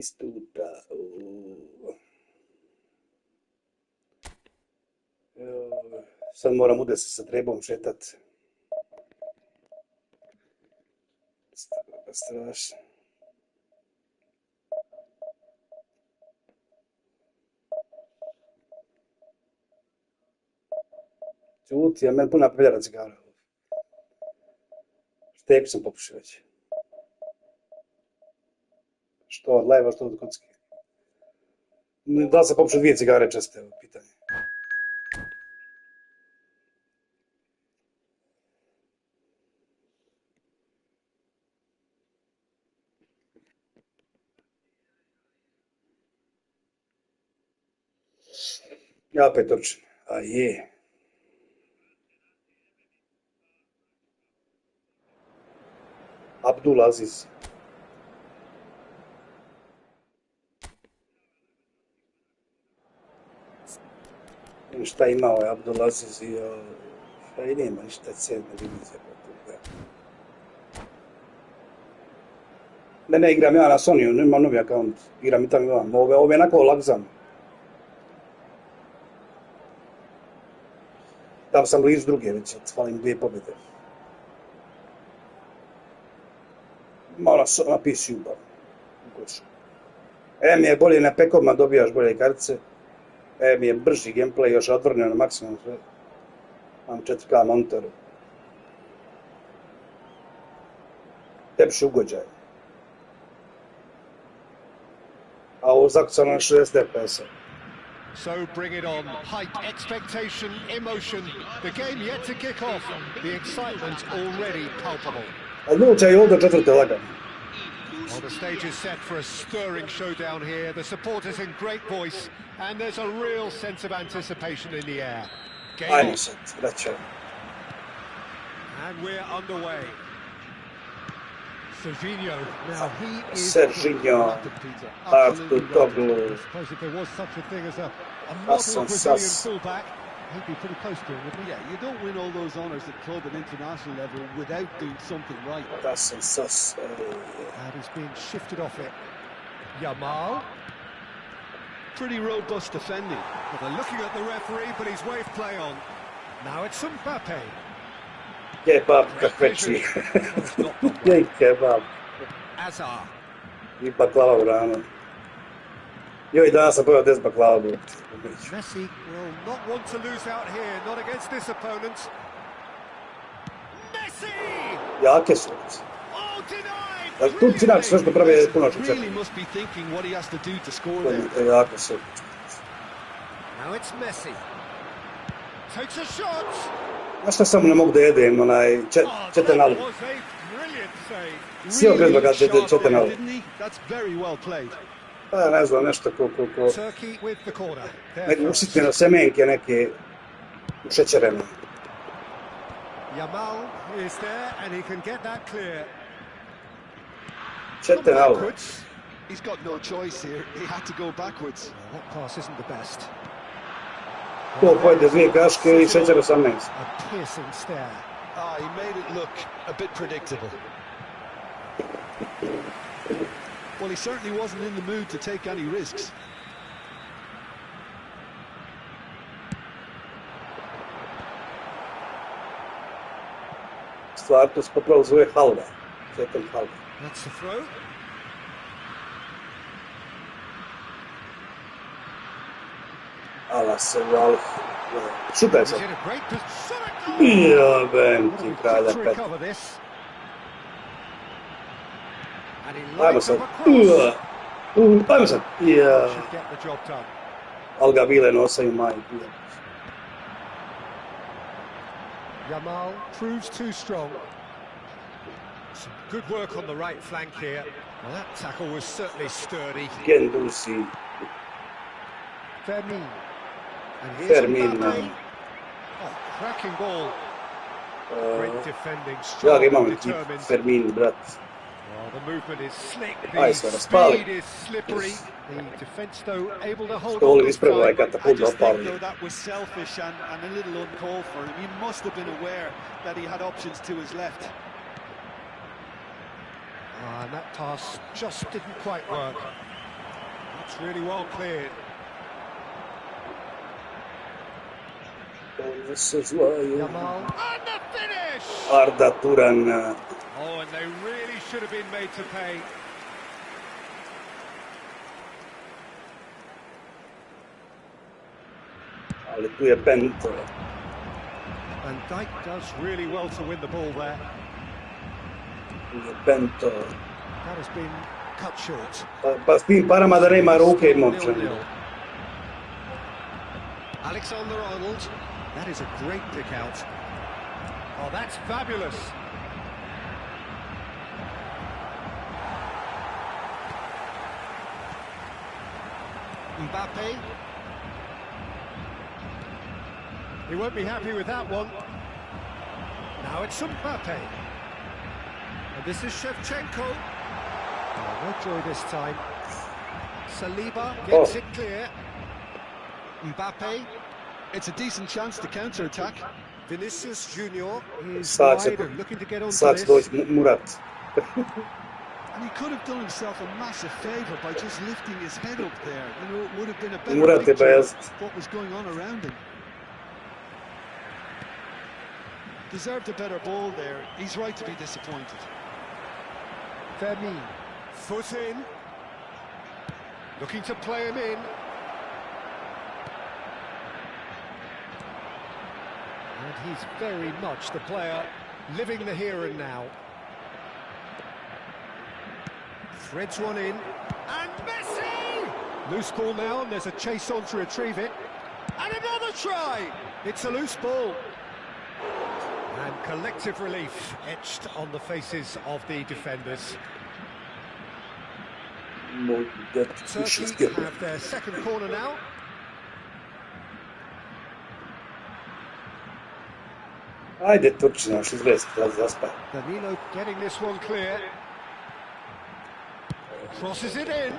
Istuta. Sad moram udati se sa trebom šetat. Strašno. Čuti, ja meni puna peljara cigara. Šteku sam popušio već. Što od lajva, što od kocke. Da li sam popušio 2 cigare česte, ovo pitanje. Ja opet točim. A je. Abdul Aziz. Šta imao je Abdul Aziz i nema ništa cijene divizije. Ne igram ja na Sonyu, nemam novi akaunt. Igram i tamo imam. Ove onako lagzam. Tamo sam blizu druge već, falim 2 pobjede. Malo na PC-u bar. Mi je bolje na pekovima, dobijaš bolje kartice. Mi je brži gameplay, još odvrnio na maksimum sve. Imam 4K monitor. Tepši ugođaj. A ovo zakucano na 60 FPS-a. So bring it on. Hype, expectation, emotion. The game yet to kick off. The excitement already palpable. Ali nuća je ovdje četvrte lagano. Well, the stage is set for a stirring showdown here. The supporters in great voice, and there's a real sense of anticipation in the air. Ajmo sad, vraćaj. And we're underway. Serginho, now he is Serginho, Artutoglu, I suppose if there was such a thing as a model Brazilian fullback, he'd be pretty close to him, wouldn't he? Yeah, you don't win all those honours at club and international level without doing something right. And he's being shifted off it. Yamal. Pretty robust defending. Well, they're looking at the referee, but he's waved play on. Now it's Mbappe. Kebab kakveći. Jej kebab. Azar. I baklava u ranu. Joj, danas sam pojao 10 baklava. Messi will not want to lose out here, not against this opponent. Messi! Jake su. Oh, denied! Ali tu Cinac sve što pravi je puno čučer. Really must be thinking what he has to do to score there. To je jako su. Now it's Messi. Takes a shot. Znaš šta samo ne mogu da jedem, onaj četenalu. Sjeo bez baga četenalu. Pa ne znam, nešto ko neke usitnjeno semenke, neke ušećerene. Yamal is there and he can get that clear. Četenalu. He's got no choice here. He had to go backwards. That pass isn't the best. To pojede 2 kaške i šećer 18. A piercing stare. He made it look a bit predictable. Well, he certainly wasn't in the mood to take any risks. Stvar to se popravo zove halva. Četem halva. That's the throw. Ala se vali. Šutaj se. Jebem ti kralja pet. Ajmo sad. Ajmo sad. Ali ga bile nosaju majku. Yamal proves too strong. Some good work on the right flank here. Well, that tackle was certainly sturdy. Gendusi. Fermin. Fermin. Oh, cracking ball. Great defending, Ja strong ga imam and ekip, determined. Fermin, brat. Well, the movement is slick, Aj, the se raspali. speed is slippery. The defence, though, able to hold Što on li this ispravo je time. I katapult just think, opali. though, that was selfish and a little uncalled for him. He must have been aware that he had options to his left. And that pass just didn't quite work. really well cleared. Yamal. And the finish! Arda Turan. Oh, and they really should have been made to pay. Ali tu je Bent. And Dijk does really well to win the ball there. Tu je Bento. That has been cut short. Pa s tim parama da nema ruke i momče. 0-0. Alexander-Arnold. That is a great pick out. Oh, that's fabulous. Mbappe. He won't be happy with that one. Now it's Mbappe. And this is Shevchenko. Oh, no joy this time. Saliba gets it clear. Mbappe. It's a decent chance to counter-attack. Vinicius Junior is Sad wide and looking to get onto Sad će this. doći Murat. And he could have done himself a massive favour by just lifting his head up there. You know, it would have been a better Murat je picture best. of what was going on around him. Deserved a better ball there. He's right to be disappointed. Fermin. Foot in. Looking to play him in. And he's very much the player living the here and now. Threads one in. And Messi! Loose ball now, and there's a chase on to retrieve it. And another try! It's a loose ball. And collective relief etched on the faces of the defenders. Turkey have their second corner now. Ajde Turčina, još izvesti, da zaspa. Danilo getting this one clear. Crosses it in.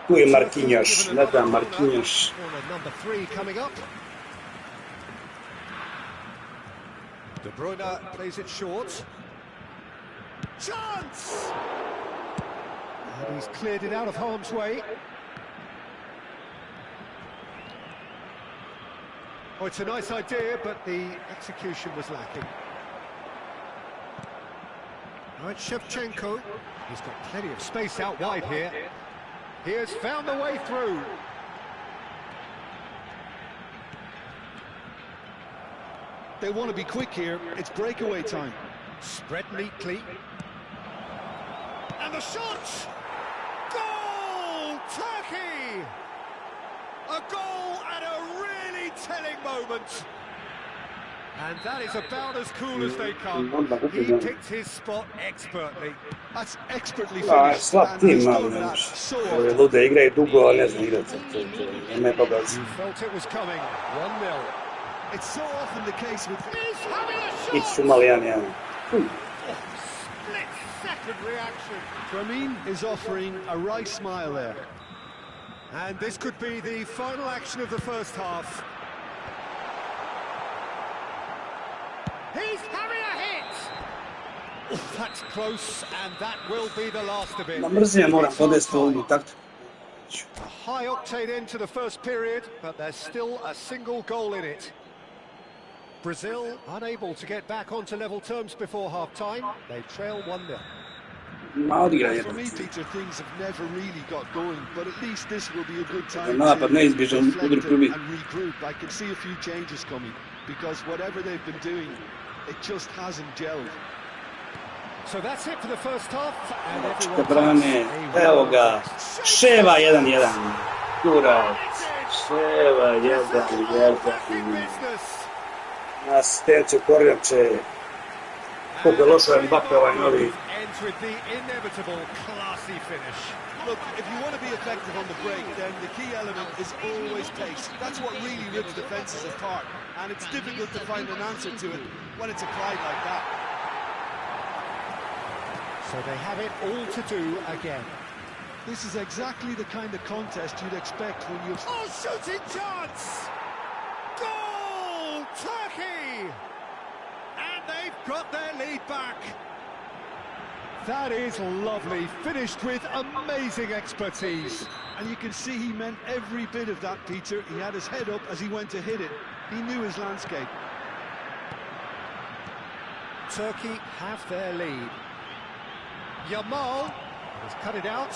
Tu je Marquinhos, ne da Marquinhos. Corner number 3 coming up. De Bruyne plays it short. Chance! And he's cleared it out of harm's way. Oh, it's a nice idea, but the execution was lacking. All right, Shevchenko. He's got plenty of space out wide here. He has found the way through. They want to be quick here. It's breakaway time. Spread neatly. And the shot! Goal! Turkey! A goal at a really telling moment. And that is about as cool as they come. He picked his spot expertly. That's expertly A, finished. slab And tim, he's malo done ne that može. so Ove often. lude igraju dugo, a ne znam igrati. Ne pogazi. You felt it was coming. 1-0. It's so often the case with... He's having a shot! Ići su mali jedan. Split-second reaction. Fermin is offering a right smile there. And this could be the final action of the first half. He's having a hit! That's close, and that will be the last of it. Na mrzije moram podesti ovu taktiku. A high-octane end to the first period, but there's still a single goal in it. Brazil unable to get back onto level terms before half-time. They trail 1-0. Ma odigra For jedan. me, Peter, things have never really got going, but at least this will be a good time Napad to neizbježan, udri reflect prvi. and regroup. I can see a few changes coming, because whatever they've been doing, it just hasn't gelled. So that's it for the first half, and Čka everyone brane, evo ga. Ševa 1-1. Kurac. Ševa 1-1. Asistenciju Kornjače. Koliko je lošo Mbappe ovaj novi. ends with the inevitable classy finish. Look, if you want to be effective on the break, then the key element is always pace. That's what really rips defences apart, and it's difficult to find an answer to it when it's applied like that. So they have it all to do again. This is exactly the kind of contest you'd expect when you... Oh, shooting chance! Goal! Turkey! And they've got their lead back. That is lovely, finished with amazing expertise. And you can see he meant every bit of that, Peter. He had his head up as he went to hit it. He knew his landscape. Turkey have their lead. Yamal has cut it out.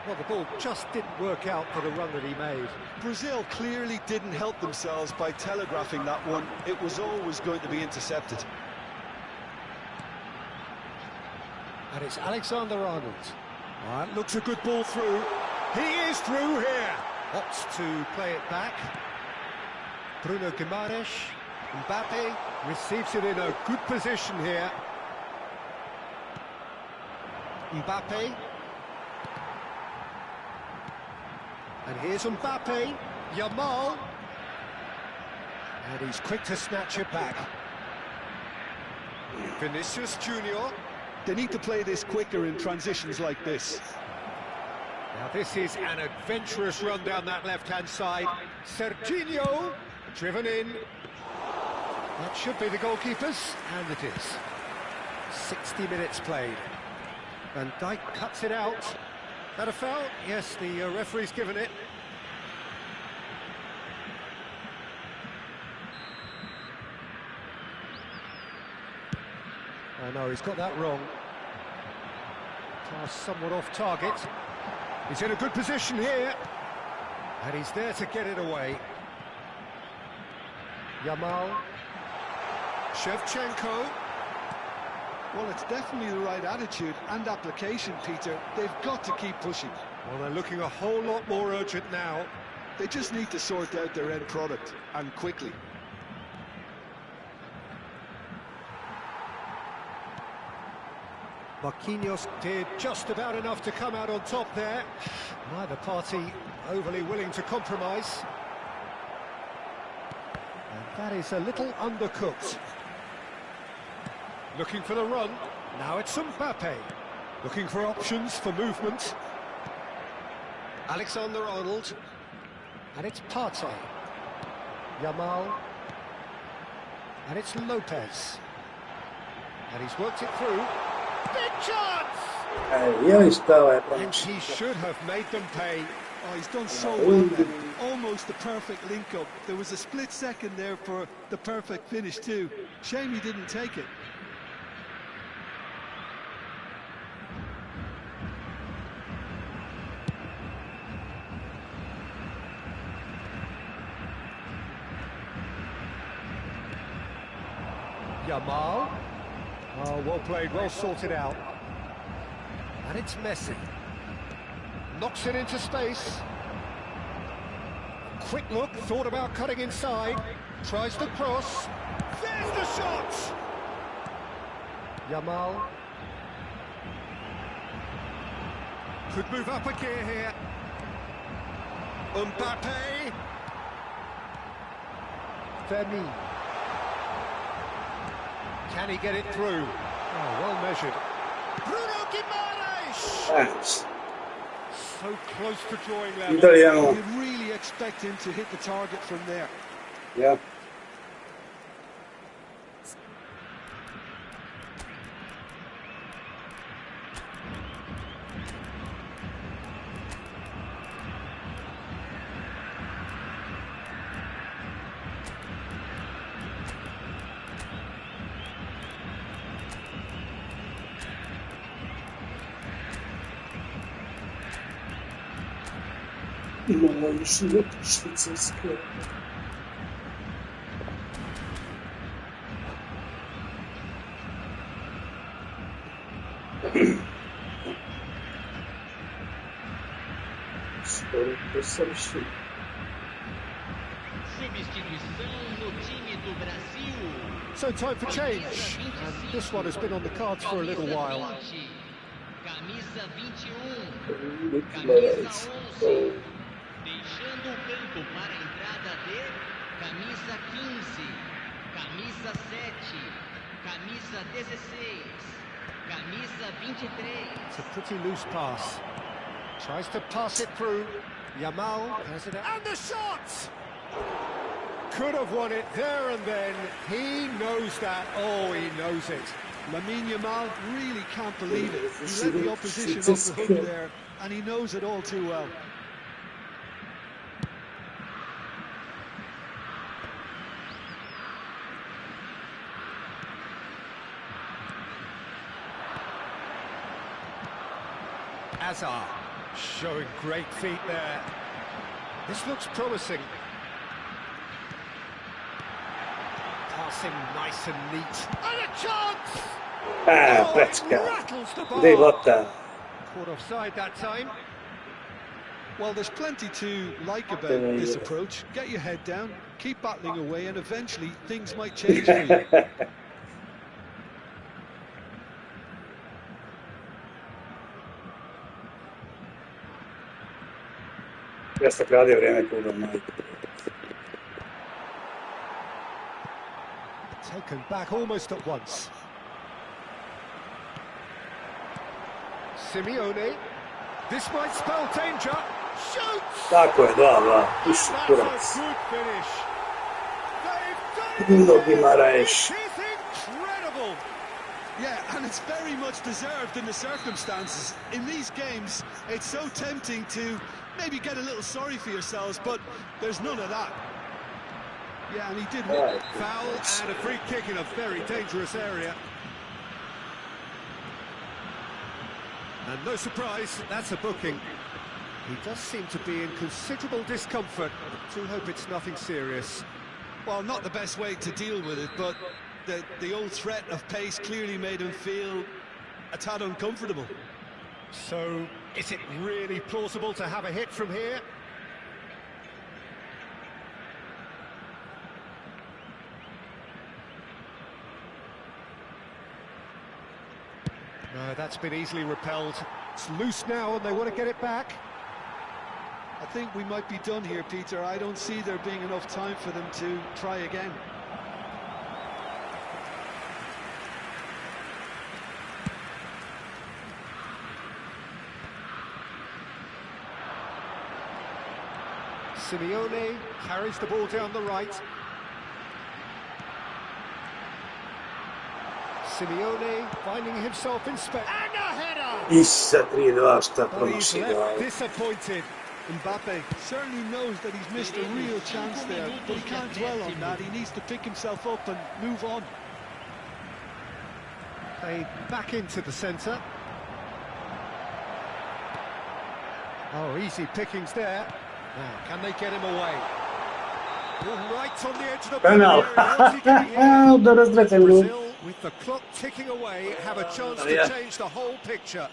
Well, the ball just didn't work out for the run that he made. Brazil clearly didn't help themselves by telegraphing that one. It was always going to be intercepted. And it's Alexander-Arnold. That looks a good ball through. He is through here. Opts to play it back. Bruno Guimaraes. Mbappe receives it in a good position here. Mbappe. And here's Mbappe. Yamal. And he's quick to snatch it back. Vinicius Junior. They need to play this quicker in transitions like this. Now this is an adventurous run down that left-hand side. Serginho, driven in. That should be the goalkeepers, and it is. 60 minutes played. Van Dijk cuts it out. That a foul? Yes, the referee's given it. Oh no, he's got that wrong. Pass somewhat off target. He's in a good position here. And he's there to get it away. Yamal. Shevchenko. Well, it's definitely the right attitude and application, Peter. They've got to keep pushing. Well, they're looking a whole lot more urgent now. They just need to sort out their end product, and quickly. Marquinhos did just about enough to come out on top there. Neither party overly willing to compromise. And that is a little undercooked. Looking for the run. Now it's Mbappe. Looking for options for movement. Alexander-Arnold. And it's Partey. Yamal. And it's Lopez. And he's worked it through. Big chance! Io stava And he should have made them pay. Oh, he's done so well there. Almost the perfect link-up. There was a split second there for the perfect finish too. Shame he didn't take it. Yamal. Oh, well played, well sorted out. And it's Messi. Knocks it into space. Quick look, thought about cutting inside. Tries to cross. There's the shot! Yamal. Could move up a gear here. Mbappe. Fermin. Can he get it through? Oh, well measured. Bruno Guimaraes! Thanks. So close to drawing level. Italiano. You really expect him to hit the target from there. Yeah. Moje szwajcarskie. Substituição no time do Brasil. So time for change, and this one has been on the cards for a little while. Camisa 21, camisa 11, deixando o campo para a entrada de camisa 15, camisa 7, camisa 16, camisa 23. It's a pretty loose pass. Tries to pass it through. Yamal has it out. And the shot! Could have won it there and then. He knows that. Oh, he knows it. Lamine Yamal really can't believe it. He let the opposition off the hook there, and he knows it all too well. Hazard showing great feet there. This looks promising. Passing nice and neat. And a chance! Pecka. Rattles the bar. Dej lotta. Caught offside that time. Well, there's plenty to like about this approach. Get your head down, keep battling away, and eventually things might change for you. Jeste kradio vrijeme kudom, majke. Taken back almost at once. Simeone. This might spell danger. Shoots! Tako je, 2-2. Puši That's kurac. a good finish. They've done it Puno again. Gimaraes. It's incredible. Yeah, and it's very much deserved in the circumstances. In these games, it's so tempting to maybe get a little sorry for yourselves, but there's none of that. Yeah, and he did well. Foul and a free kick in a very dangerous area. And no surprise, that's a booking. He does seem to be in considerable discomfort. Do hope it's nothing serious. Well, not the best way to deal with it, but the old threat of pace clearly made him feel a tad uncomfortable. So, is it really plausible to have a hit from here? No, that's been easily repelled. It's loose now and they want to get it back. I think we might be done here, Peter. I don't see there being enough time for them to try again. Simeone carries the ball down the right. Simeone finding himself in space. And a header! Issa 3-2, šta But he's promašio. left disappointed. Mbappe certainly knows that he's missed a real chance there, but he can't dwell on that. He needs to pick himself up and move on. Played back into the centre. Oh, easy pickings there. Now, can they get him away? Oh, right on the edge of the Penal. What's he getting here? Do rozdracam ljud. Brazil, with the clock ticking away, have a chance to Yeah. change the whole picture.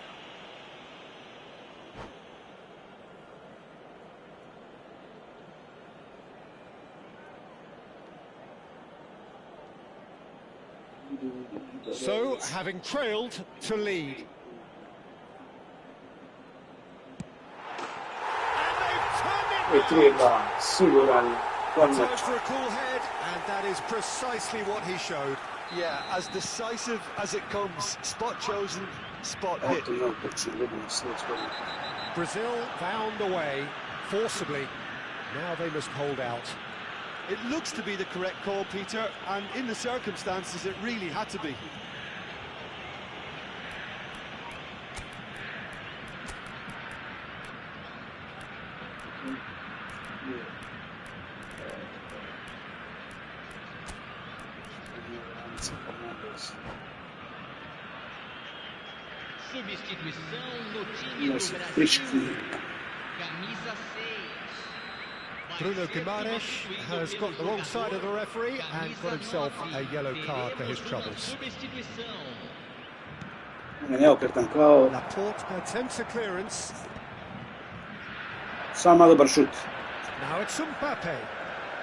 So, having trailed to lead. And they've turned it I round. 3-2, siguran. Time for a cool head, and that is precisely what he showed. Yeah, as decisive as it comes. Spot chosen, spot hit. Eto, imam počin, vidimo sljedeću. Brazil found a way, forcibly. Now they must hold out. It looks to be the correct call, Peter, and in the circumstances, it really had to be. Substituição no time do Nossa, Brasil. fresquinho. Camisa 6. Bruno Guimaraes has got the wrong side of the referee and got himself a yellow card for his troubles. Neokretan kao, Laporte attempts a clearance. sama dobar šut. Now it's Mbappe.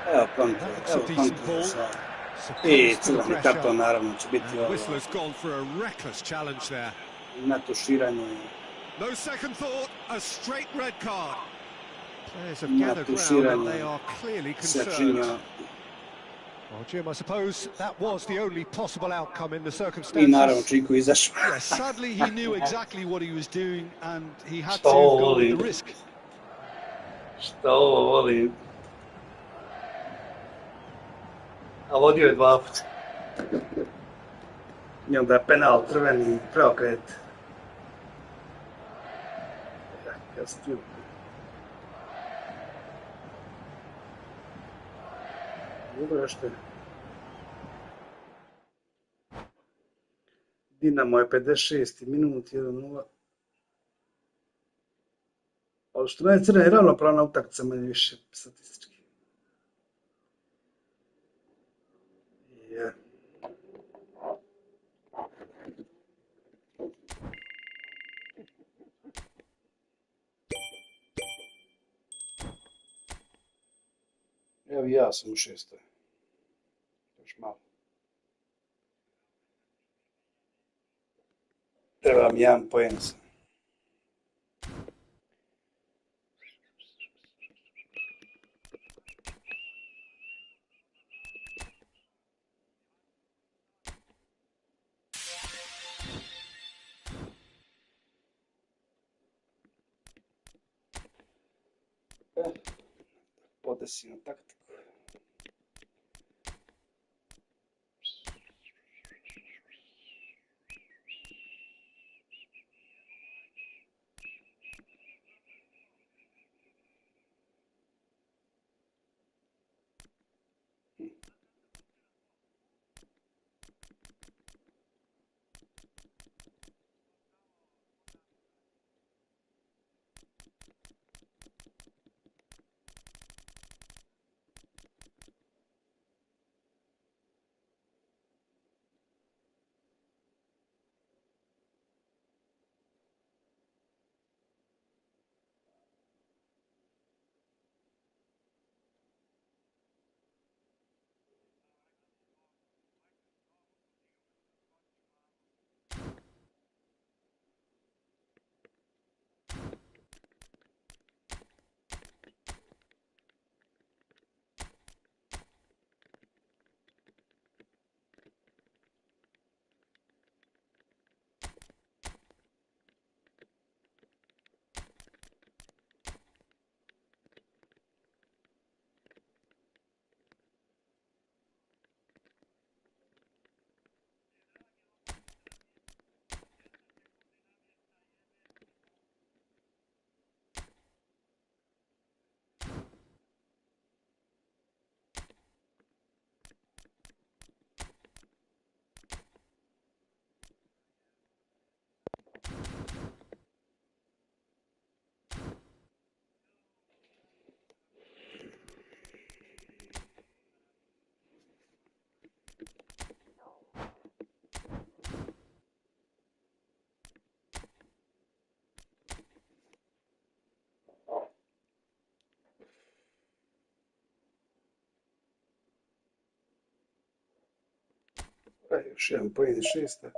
Evo kontra, That's a evo decent kontra. ball. Sad. Succumbs I to the crveni pressure. karton naravno će biti And ovo, Whistler's gone for a reckless challenge there. na tuširanje. No second thought, a straight red card. Players have Na gathered round and they tuširanje are clearly se concerned. činio. Well, Jim, I suppose that was the only possible outcome in the I circumstances. naravno Čiku izašao. Yeah, sadly, he knew exactly what he was doing, and he had to Šta ovo go with volim? the risk. Šta ovo volim? A vodio je 2 puta. I onda je penal, crveni, preokret. Ja sam tu. Dobro je što je. Dinamo je 56. minut, 1:0. Ali što mene crne je ravnopravna utakmica manje više statistički. Je. Evo i ja sam u 6. Još malo. Treba mi 1 poen. Podesimo taktiku. Još 1 poen iz 6.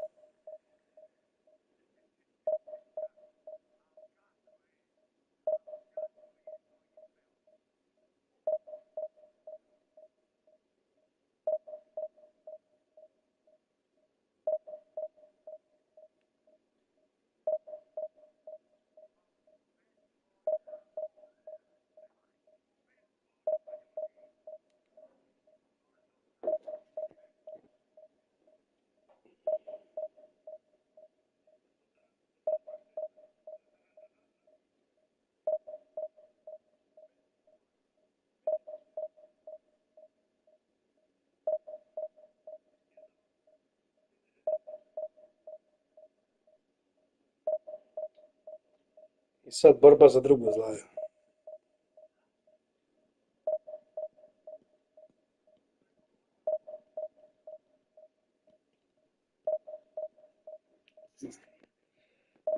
I sad borba za drugu zlaju.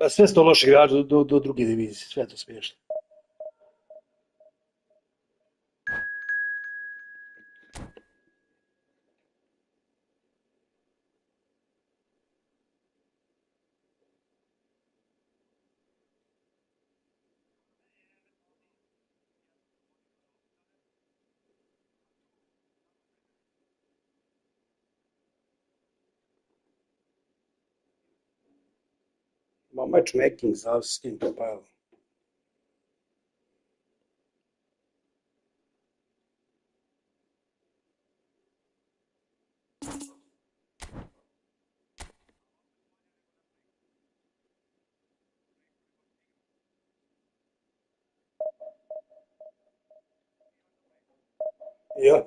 Sve su to loši igrači do druge divizije, sve je to smiješno. Ma matchmaking, zavisi s kim to pajalo. Ja.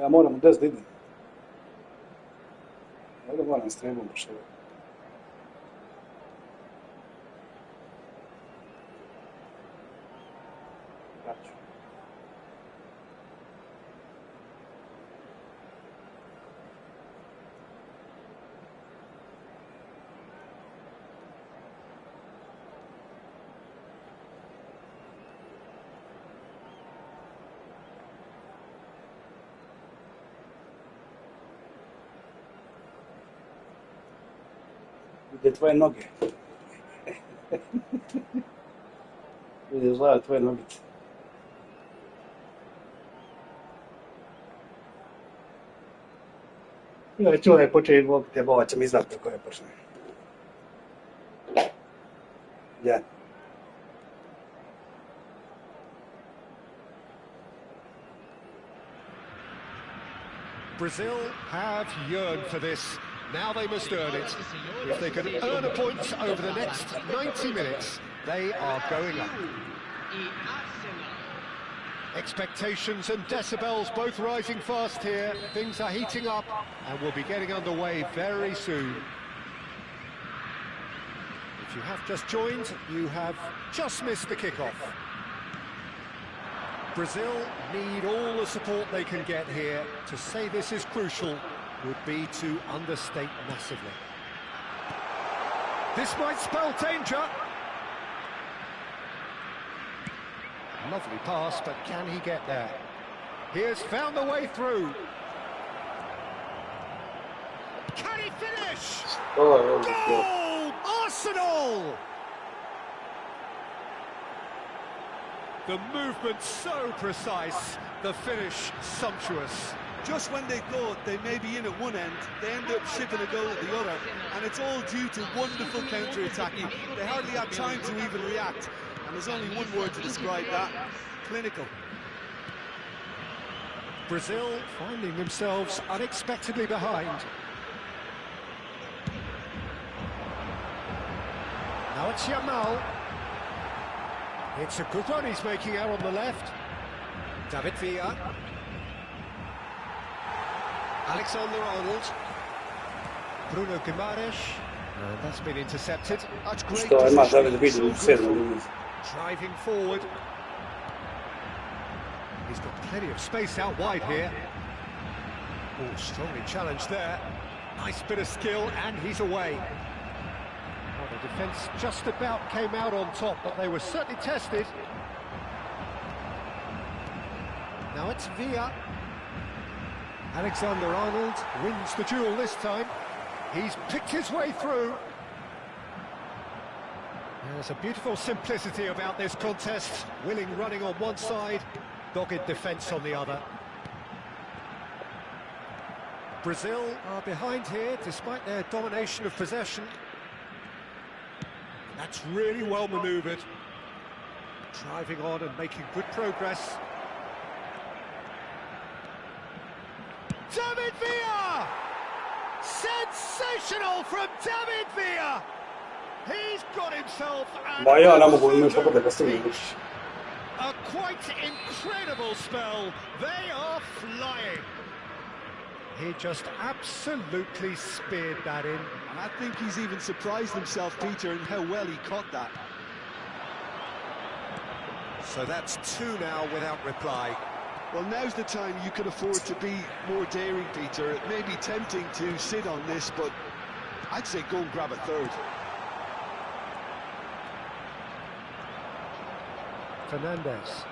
Ja moram u 10 da idem. Ovdje moram s trebom poštovati. Praću. Vide tvoje noge. Vide izgleda tvoje nogice. Ja čuo da je počeo izvokiti, bova će mi znati kako je počne. Ja. Brazil have yearned for this. Now they must earn it. If they can earn a point over the next 90 minutes, they are going up. Expectations and decibels both rising fast here. Things are heating up and will be getting underway very soon. If you have just joined, you have just missed the kickoff. Brazil need all the support they can get here. To say this is crucial would be to understate massively. This might spell danger. Lovely pass, but can he get there? He has found the way through. Can he finish? Goal! Arsenal! The movement so precise, the finish sumptuous. Just when they thought they may be in at one end, they end up shipping a goal at the other, and it's all due to wonderful counter-attacking. They hardly had time to even react, and there's only one word to describe that: clinical. Brazil finding themselves unexpectedly behind. Now it's Yamal. It's a good run he's making out on the left. David Villa. Alexander-Arnold. Bruno Guimaraes. And that's been intercepted. That's great positioning. Driving forward. He's got plenty of space out wide here. Oh, strongly challenged there. Nice bit of skill, and he's away. Well, the defence just about came out on top, but they were certainly tested. Now it's Villa. Alexander-Arnold wins the duel this time. He's picked his way through. There's a beautiful simplicity about this contest. Willing running on one side, dogged defence on the other. Brazil are behind here despite their domination of possession. That's really well manoeuvred. Driving on and making good progress. David Villa! Sensational from David Villa! He's got himself an a quite incredible spell. They are flying. He just absolutely speared that in. And I think he's even surprised himself, Peter, in how well he caught that. So that's two now without reply. Well, now's the time you can afford to be more daring, Peter. It may be tempting to sit on this, but I'd say go and grab a third. Fernandez.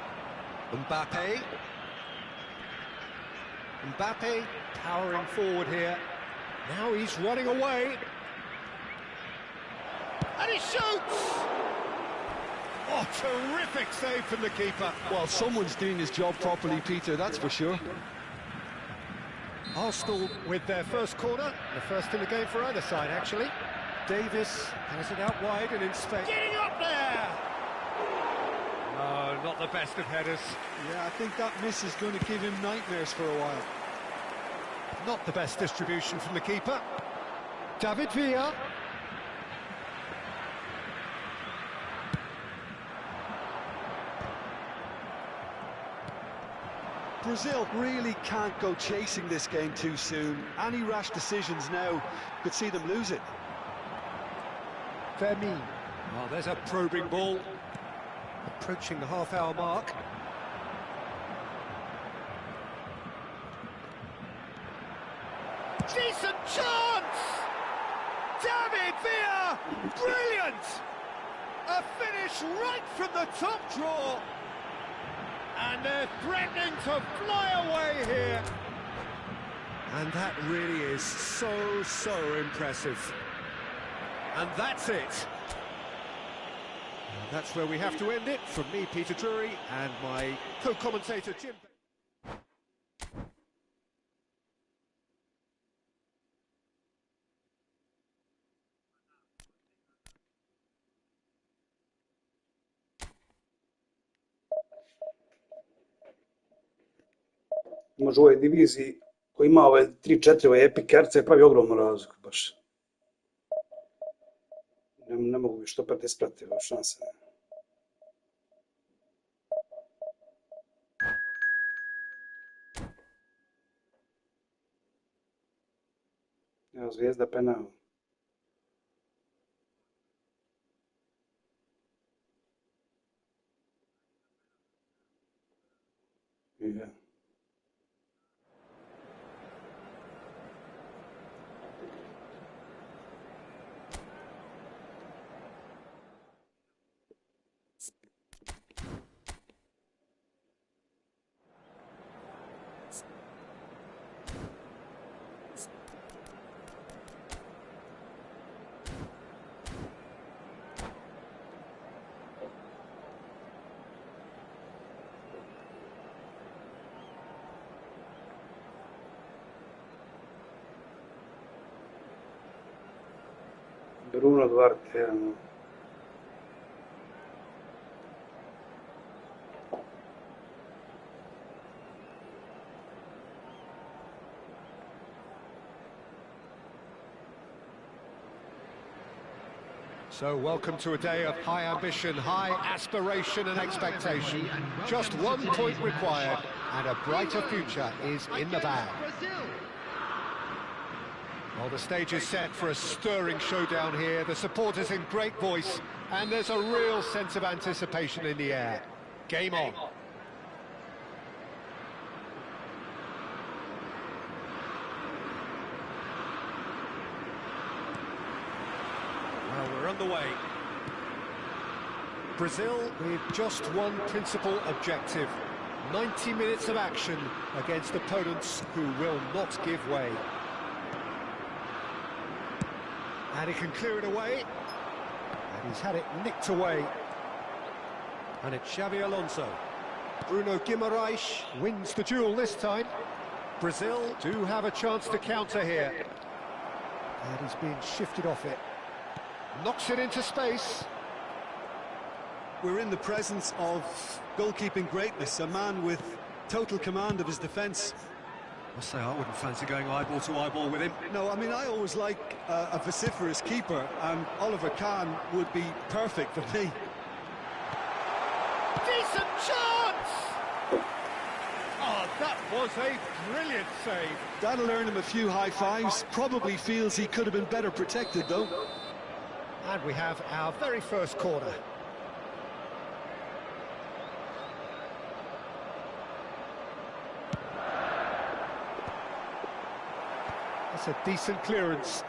Mbappe. Mbappe powering forward here. Now he's running away. And he shoots! Oh, terrific save from the keeper. Well, someone's doing his job properly, Peter, that's for sure. Arsenal with their first corner, the first in the game for either side, actually. Davis has it out wide and in space. Getting up there! No, not the best of headers. Yeah, I think that miss is going to give him nightmares for a while. Not the best distribution from the keeper. David Villa. Brazil really can't go chasing this game too soon. Any rash decisions now could see them lose it. Fermin. Oh, there's a probing ball. Approaching the half-hour mark. Decent chance! David Villa! Brilliant! A finish right from the top draw. And they're threatening to fly away here. And that really is so impressive. And that's it. And that's where we have to end it. From me, Peter Drury, and my co-commentator, Jim. Može u ovoj diviziji koji ima ove 3-4 ove epic karce pravi ogromnu razliku baš. Ne mogu više to opet ispratiti, šanse. Evo Zvijezda penal. Yeah. Bruno Duarte, no. So welcome to a day of high ambition, high aspiration and expectation. Just 1 point required and a brighter future is in the bag. Well, the stage is set for a stirring showdown here. The supporters in great voice, and there's a real sense of anticipation in the air. Game on. Well, we're underway. Brazil with just one principal objective. 90 minutes of action against opponents who will not give way. And he can clear it away. And he's had it nicked away. And it's Xabi Alonso. Bruno Guimaraes wins the duel this time. Brazil do have a chance to counter here. And he's being shifted off it. Knocks it into space. We're in the presence of goalkeeping greatness, a man with total command of his defence. I must say, I wouldn't fancy going eyeball to eyeball with him. No, I mean, I always like a vociferous keeper, and Oliver Kahn would be perfect for me. Decent chance! Oh, that was a brilliant save. That'll earn him a few high fives. Probably feels he could have been better protected, though. And we have our very first corner. That's a decent clearance.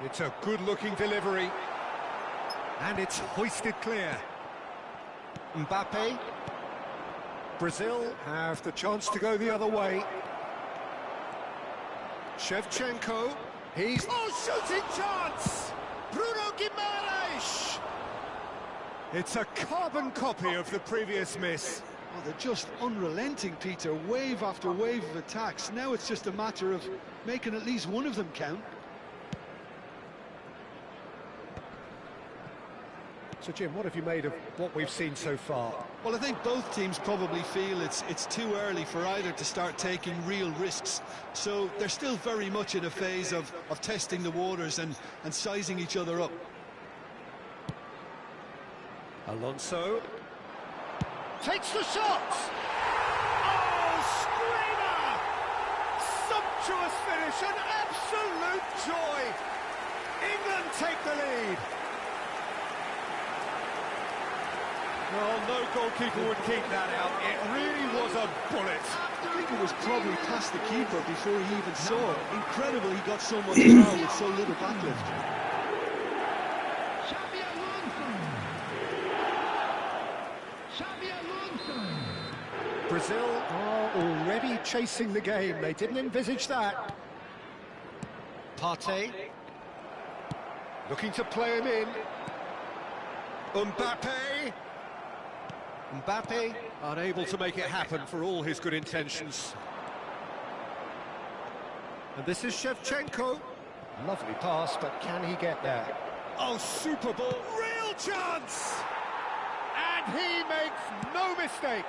It's a good-looking delivery. And it's hoisted clear. Mbappe. Brazil have the chance to go the other way. Shevchenko. He's... Oh, shooting chance! Bruno Guimaraes! It's a carbon copy of the previous miss. Well, they're just unrelenting, Peter. Wave after wave of attacks. Now it's just a matter of making at least one of them count. So, Jim, what have you made of what we've seen so far? Well, I think both teams probably feel it's too early for either to start taking real risks. So they're still very much in a phase of testing the waters and sizing each other up. Alonso takes the shot! Oh, screamer! Sumptuous finish, an absolute joy! England take the lead. Well, no goalkeeper would keep that out. It really was a bullet. I think it was probably past the keeper before he even saw it. Incredible he got so much power with so little backlift. Brazil are already chasing the game. They didn't envisage that. Partey. Looking to play him in. Mbappe. Mbappe unable to make it happen for all his good intentions. And this is Shevchenko. Lovely pass, but can he get there? Oh, super ball. Real chance! And he makes no mistake.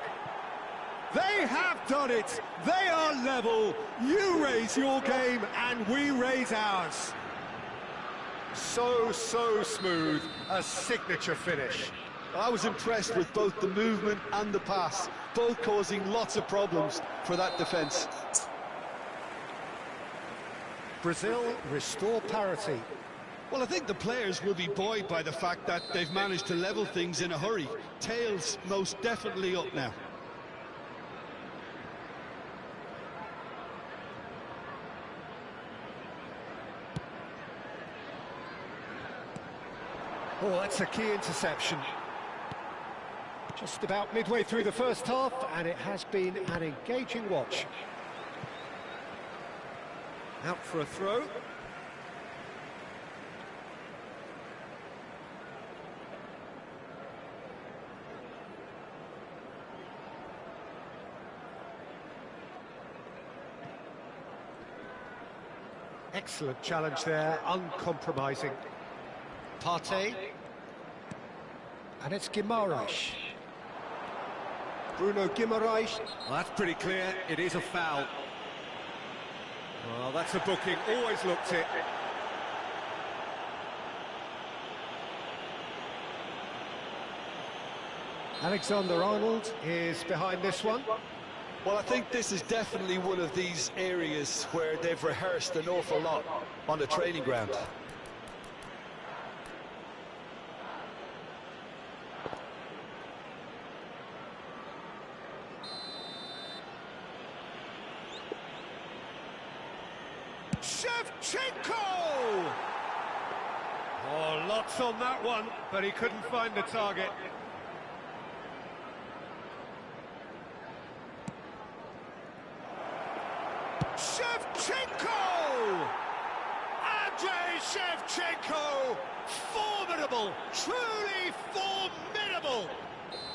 They have done it. They are level. You raise your game and we raise ours. So smooth. A signature finish. I was impressed with both the movement and the pass, both causing lots of problems for that defence. Brazil restore parity. Well, I think the players will be buoyed by the fact that they've managed to level things in a hurry. Tails most definitely up now. Oh, that's a key interception. Just about midway through the first half, and it has been an engaging watch. Out for a throw. Excellent challenge there, uncompromising. Partey. And it's Guimaraes. Bruno Guimaraes. Well, that's pretty clear. It is a foul. Well, that's a booking. Always looked it. Alexander-Arnold is behind this one. Well, I think this is definitely one of these areas where they've rehearsed an awful lot on the training ground. Shevchenko! Oh, lots on that one, but he couldn't find the target. Shevchenko! Andrei Shevchenko! Formidable! Truly formidable!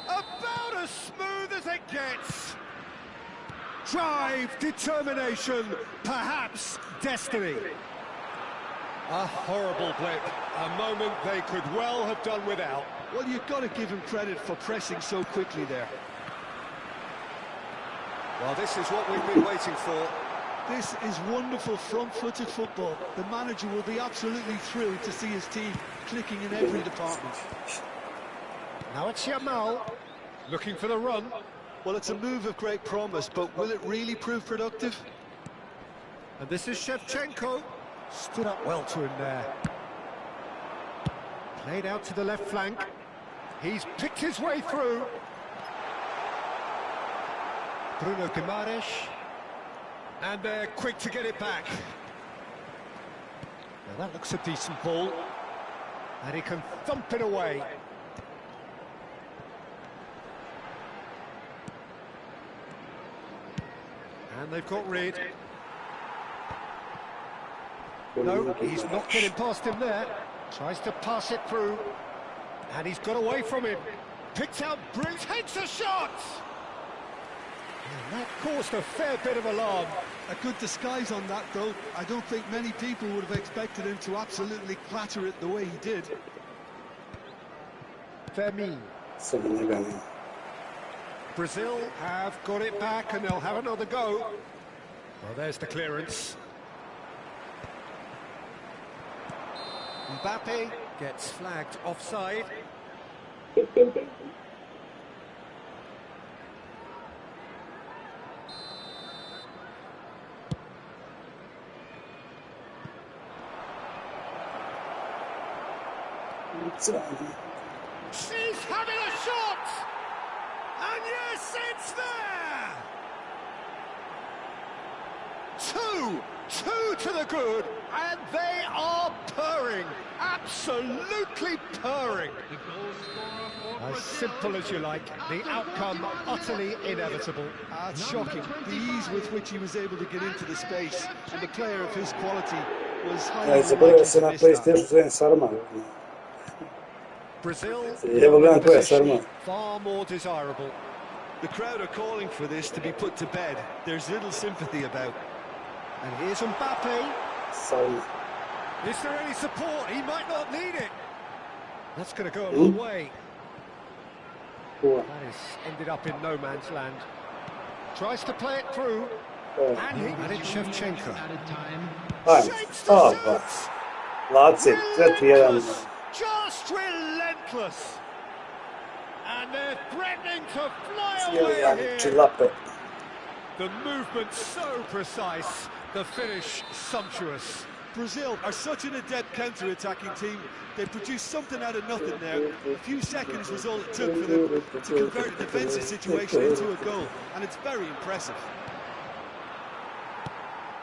About as smooth as it gets. Drive, determination, perhaps destiny. A horrible blip, a moment they could well have done without. Well, you've got to give him credit for pressing so quickly there. Well, this is what we've been waiting for. This is wonderful front-footed football. The manager will be absolutely thrilled to see his team clicking in every department. Now it's Yamal, looking for the run. Well, it's a move of great promise, but will it really prove productive? And this is Shevchenko. Stood up well to him there. Played out to the left flank. He's picked his way through. Bruno Guimaraes. And they're quick to get it back. Now that looks a decent ball. And he can thump it away. And they've got rid. No, he's not getting past him there. Tries to pass it through. And he's got away from him. Picked out Briggs, takes a shot! And that caused a fair bit of alarm. A good disguise on that, though. I don't think many people would have expected him to absolutely clatter it the way he did. Fermin. Brazil have got it back and they'll have another go. Well, there's the clearance. Mbappe gets flagged offside. She's having a shot! And yes, it's there! Two to the good, and they are purring, absolutely purring. As simple as you like, the outcome utterly inevitable. It's shocking, the ease with which he was able to get into the space, and the player of his quality was highly unlikely to miss that. Brazil, far more desirable. The crowd are calling for this to be put to bed. There's little sympathy about. And here's Mbappe. Is there any support? He might not need it. That's going to go a long way. That has ended up in no man's land. Tries to play it through. And he had it Shevchenko. Relentless. Just relentless. And they're threatening to fly away here. The movement so precise, the finish sumptuous. Brazil are such an adept counter-attacking team. They produced something out of nothing there. A few seconds was all it took for them to convert a defensive situation into a goal, and it's very impressive.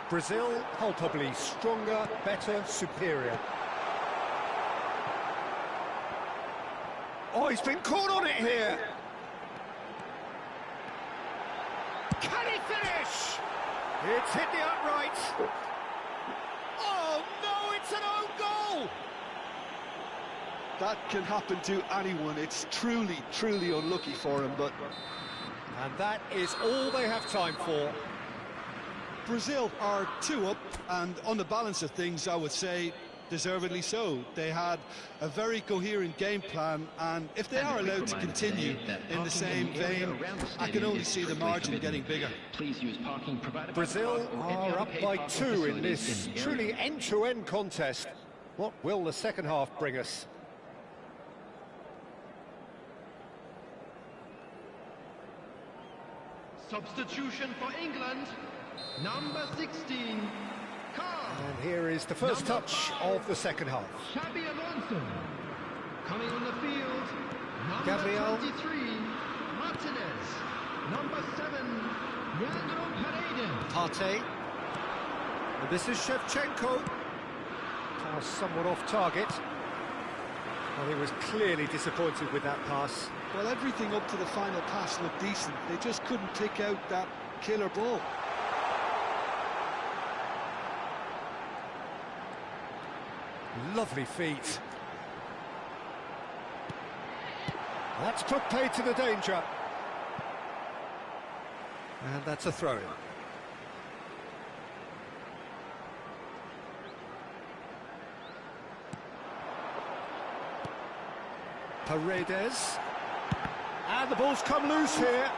Brazil palpably stronger, better, superior. Oh, he's been caught on it here. Can he finish? It's hit the upright. Oh no, it's an own goal. That can happen to anyone. It's truly unlucky for him, but... And that is all they have time for. Brazil are 2 up, and on the balance of things, I would say, deservedly so. They had a very coherent game plan, and if they are allowed to continue in the same vein, I can only see the margin getting bigger. Brazil are up by 2 in this truly end-to-end contest. What will the second half bring us? Substitution for England, number 16. And here is the first touch of the second half. Xabi Alonso. Coming on the field, number Gabriel. 23, Martinez. Number 7, Leandro Paredes. Partey. And this is Shevchenko. Pass somewhat off target. Well, he was clearly disappointed with that pass. Well, everything up to the final pass looked decent. They just couldn't pick out that killer ball. Lovely feet. That's put play to the danger. And that's a throw-in. Paredes. And the ball's come loose here.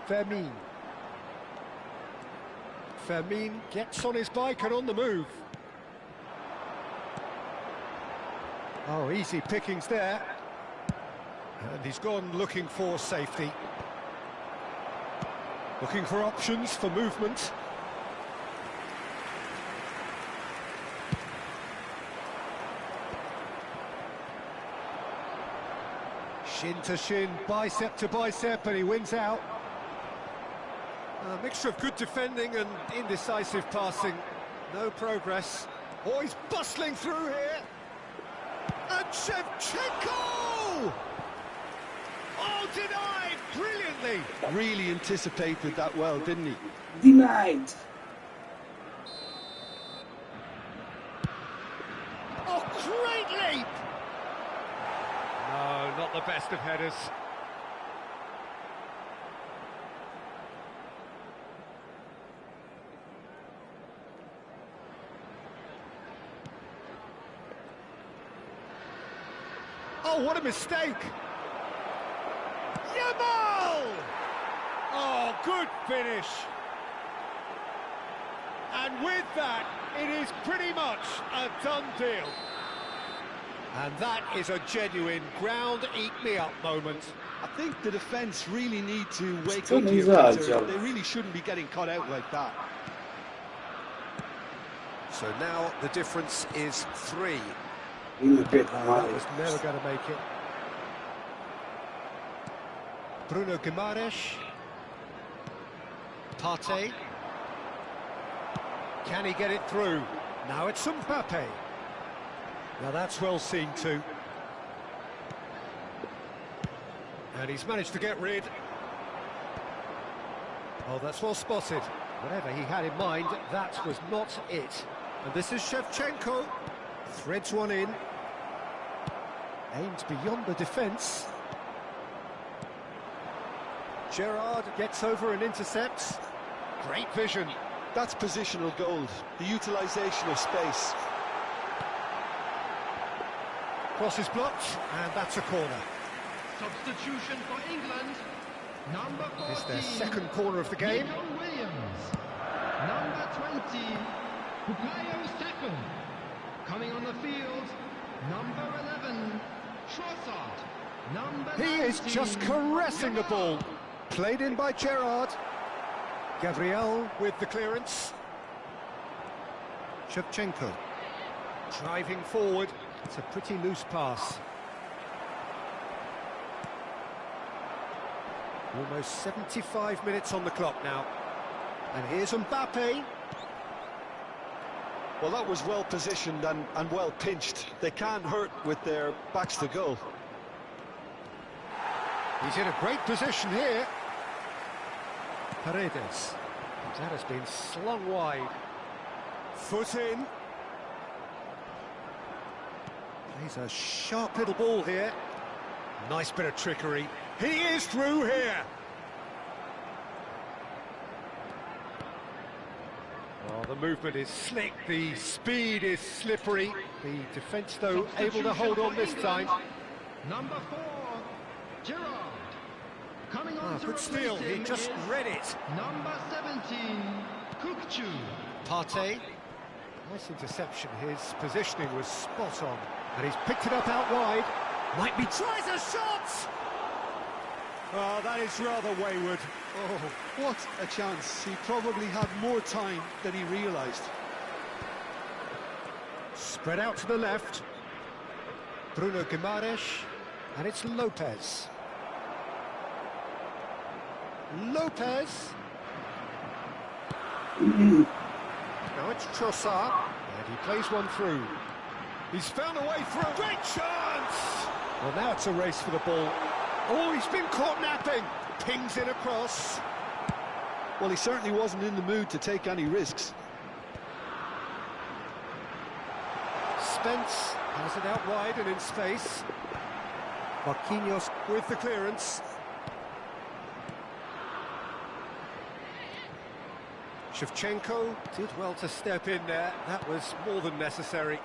Fermin. Fermin gets on his bike and on the move. Oh, easy pickings there. And he's gone looking for safety. Looking for options for movement. Shin to shin, bicep to bicep, and he wins out. A mixture of good defending and indecisive passing. No progress. Oh, he's bustling through here. And Shevchenko! Oh, denied brilliantly. Really anticipated that well, didn't he? Denied. Oh, great leap! No, not the best of headers. Oh, what a mistake! Yamal! Oh, good finish. And with that, it is pretty much a done deal. And that is a genuine ground-eat-me-up moment. I think the defence really need to wake To up here, Nizar, Peter. Joe. They really shouldn't be getting caught out like that. So now the difference is 3. Ima 5 That mali. was never going to make it. Bruno Guimaraes. Partey. Can he get it through? Now it's Mbappe. Now that's well seen too. And he's managed to get rid. Oh, that's well spotted. Whatever he had in mind, that was not it. And this is Shevchenko. Threads one in. Aimed beyond the defence. Gerrard gets over and intercepts. Great vision. That's positional gold, the utilisation of space. Cross is blocked, and that's a corner. Substitution for England. Number 14. It's their second corner of the game. Nico Williams. Number 20. Bukayo Saka. Coming on the field. Number 11. Trossard. Number He is 19, just caressing the ball. Played in by Gerrard. Gabriel with the clearance. Shevchenko. Driving forward. It's a pretty loose pass. Almost 75 minutes on the clock now. And here's Mbappe. Well, that was well positioned and well pinched. They can't hurt with their backs to goal. He's in a great position here. Paredes. That has been slung wide. Foot in. Plays a sharp little ball here. Nice bit of trickery. He is through here. Oh, the movement is slick. The speed is slippery. The defence, though, able to hold on this time. Number 4. Gerrard. Coming on to Good steal. replace He him just is read it. Number 17. Kukcu. Partey. Nice interception. His positioning was spot on. And he's picked it up out wide. Might be tries a shot! Oh, that is rather wayward. Oh, what a chance. He probably had more time than he realised. Spread out to the left. Bruno Guimaraes. And it's Lopez. Lopez. Now it's Trossard. And he plays one through. He's found a way through. Great chance! Well, now it's a race for the ball. Oh, he's been caught napping. Pings it across. Well, he certainly wasn't in the mood to take any risks. Spence has it out wide and in space. Marquinhos with the clearance. Shevchenko did well to step in there. That was more than necessary.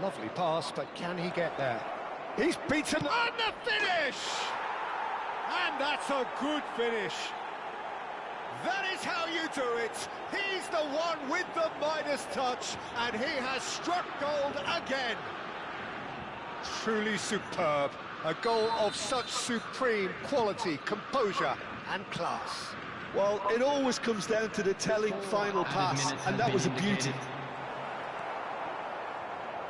Lovely pass, but can he get there? He's beaten on the finish! And that's a good finish. That is how you do it. He's the one with the Midas touch, and he has struck gold again. Truly superb. A goal of such supreme quality, composure and class. Well, it always comes down to the telling final pass, and that was a beauty.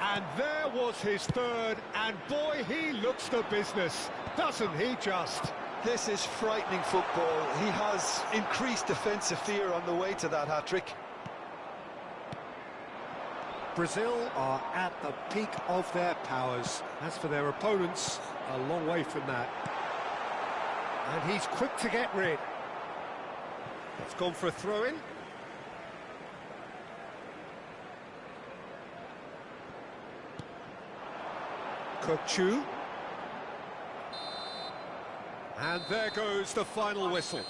And there was his third, and boy, he looks the business, doesn't he just? This is frightening football. He has increased defensive fear on the way to that hat-trick. Brazil are at the peak of their powers. As for their opponents, a long way from that. And he's quick to get rid. It's gone for a throw-in. Kochu. And there goes the final whistle.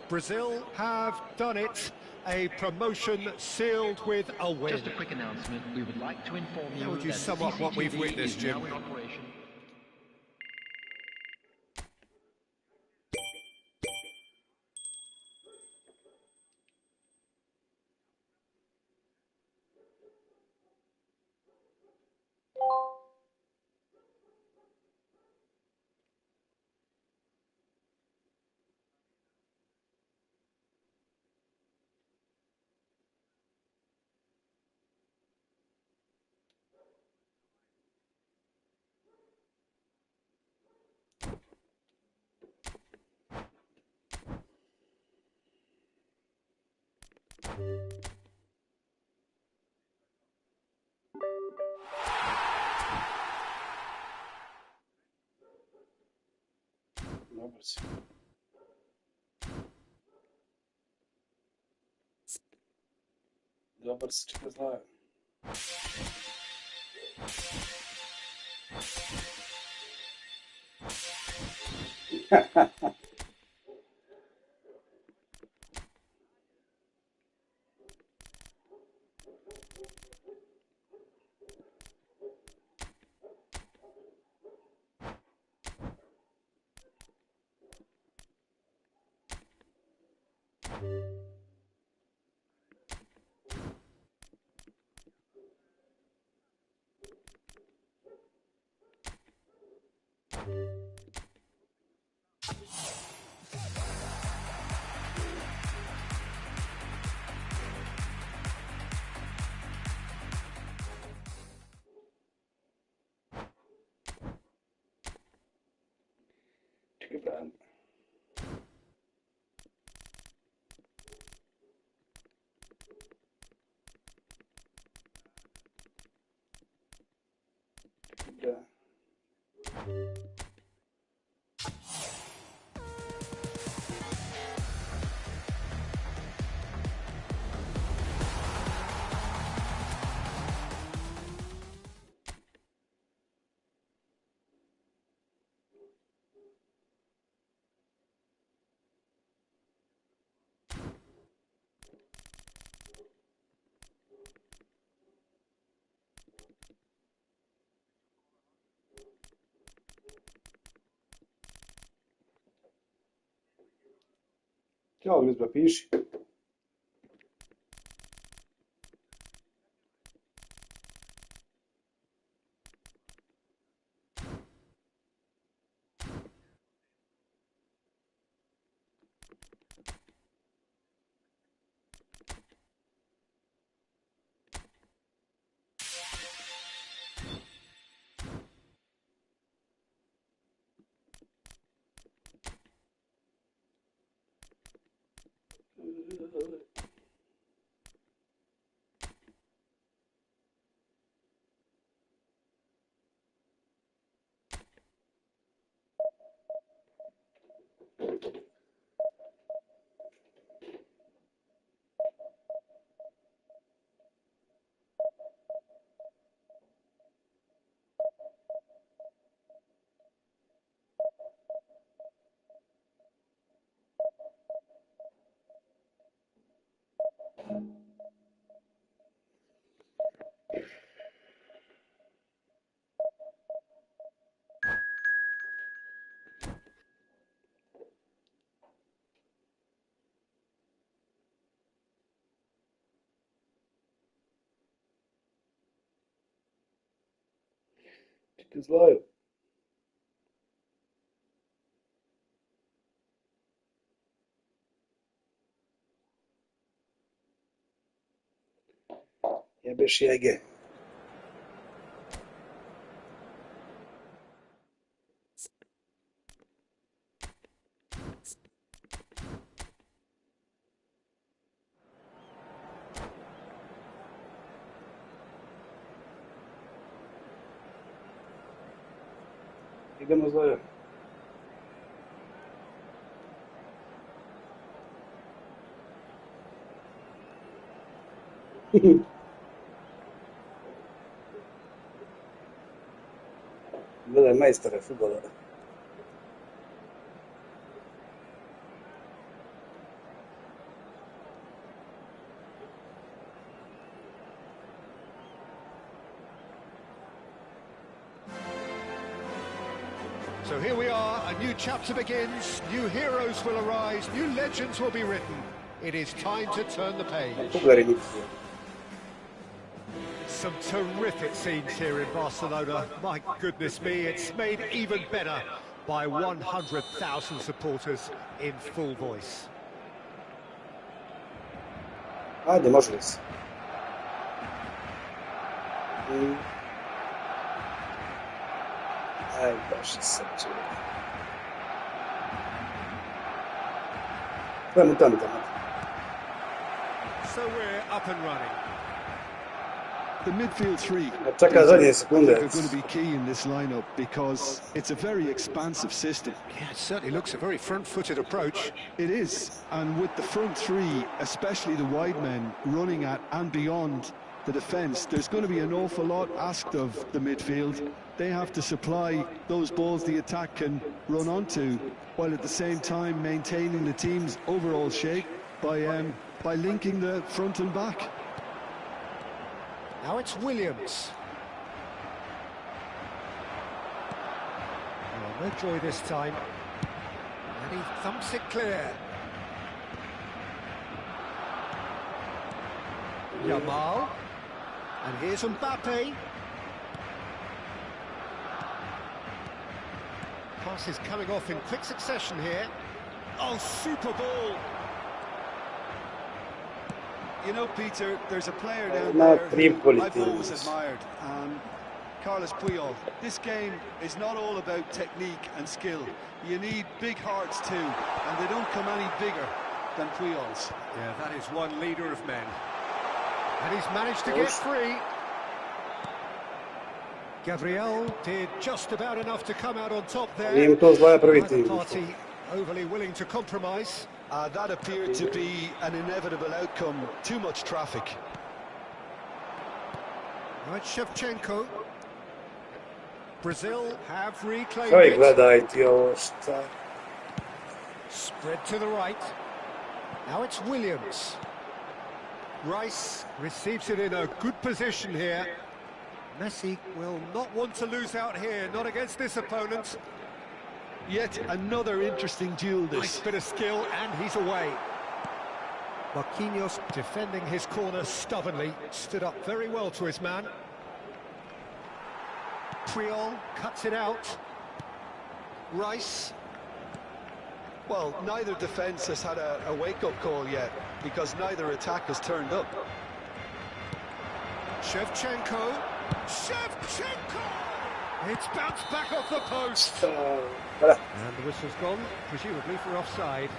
Brazil have done it. A promotion sealed with a win. Just a quick announcement. We would like to inform you How would you that sum up what we've CCTV witnessed, is Jim? now in operation. Dobar si. Dobar si, čeka zlaja. Čekaj, Bran. Čekaj, Bran. Ćao, Glizba, piši. Čekaj, zlaju. Jebeš jege. Idemo zove. Gledaj majstore futbola. So here we are, a new chapter begins, new heroes will arise, new legends will be written. It is time to turn the page. Some terrific scenes here in Barcelona. My goodness me, it's made even better by 100,000 supporters in full voice. Ajde, može li se? Aj, baš se čuje. Ajmo tamo. So we're up and running. The midfield three Čeka zadnje sekunde. are going to be key in this lineup because it's a very expansive system. Yeah, it certainly looks a very front-footed approach. It is, and with the front three, especially the wide men, running at and beyond the defence, there's going to be an awful lot asked of the midfield. They have to supply those balls the attack can run onto, while at the same time maintaining the team's overall shape by linking the front and back. Now it's Williams. Oh, no joy this time. And he thumps it clear. Yamal. And here's Mbappe. Pass is coming off in quick succession here. Oh, super ball. You know, Peter, there's a player down Not there who Tripoli I've always teams. admired, Carlos Puyol. This game is not all about technique and skill. You need big hearts too, and they don't come any bigger than Puyol's. Yeah, that is one leader of men. And he's managed to get free. Gabriel did just about enough to come out on top there. Nije mi to zvaja prvi Neither tim. party overly willing to compromise. That appeared to be an inevitable outcome. Too much traffic. Right, Shevchenko. Brazil have reclaimed Oj, it. gledaj ti ovo šta. Spread to the right. Now it's Williams. Rice receives it in a good position here. Messi will not want to lose out here, not against this opponent. Yet another interesting duel Nice this. bit of skill, and he's away. Marquinhos defending his corner stubbornly, stood up very well to his man. Puyol cuts it out. Rice. Well, neither defence has had a wake-up call yet, because neither attack has turned up. Shevchenko. Shevchenko! It's bounced back off the post. Voilà. And the whistle's gone, presumably for offside.